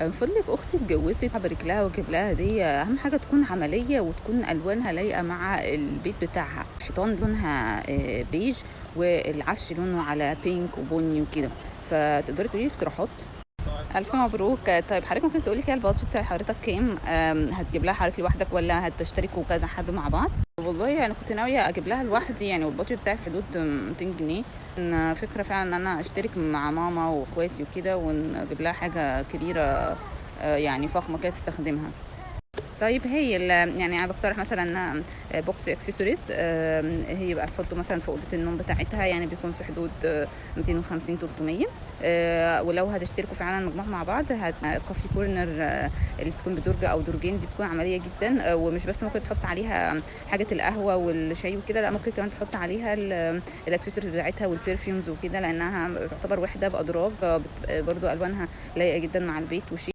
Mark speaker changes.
Speaker 1: من فضلك اختي اتجوزت، ابارك لها واجيب لها هديه. اهم حاجه تكون عمليه وتكون الوانها لايقه مع البيت بتاعها. الحيطان لونها بيج، والعفش لونه على بينك وبني وكده. فتقدري تقولي لي اقتراحات؟ الف مبروك. طيب حضرتك ممكن تقولي كده البادجت بتاع حضرتك كام؟ هتجيب لها حضرتك لوحدك ولا هتشتركوا كذا حد مع بعض؟ والله يعني كنت ناويه اجيب لها لوحدي يعني، والبادجت بتاعي في حدود 200 جنيه. ان فكره فعلا ان انا اشترك مع ماما واخواتي وكده ونجيب لها حاجه كبيره، يعني فخمه كده تستخدمها. طيب هي يعني انا بقترح مثلا بوكس اكسسوارز، هي بقى تحطه مثلا في اوضه النوم بتاعتها، يعني بيكون في حدود 250 300. ولو هتشتركوا فعلا مجموعه مع بعض، كوفي كورنر اللي بتكون بدرج او درجين، دي بتكون عمليه جدا. ومش بس ممكن تحط عليها حاجه القهوه والشاي وكده، لا ممكن كمان تحط عليها الاكسسوارز بتاعتها والبرفيومز وكده، لانها تعتبر وحده بادراج، برضو الوانها لايقه جدا مع البيت وشيك.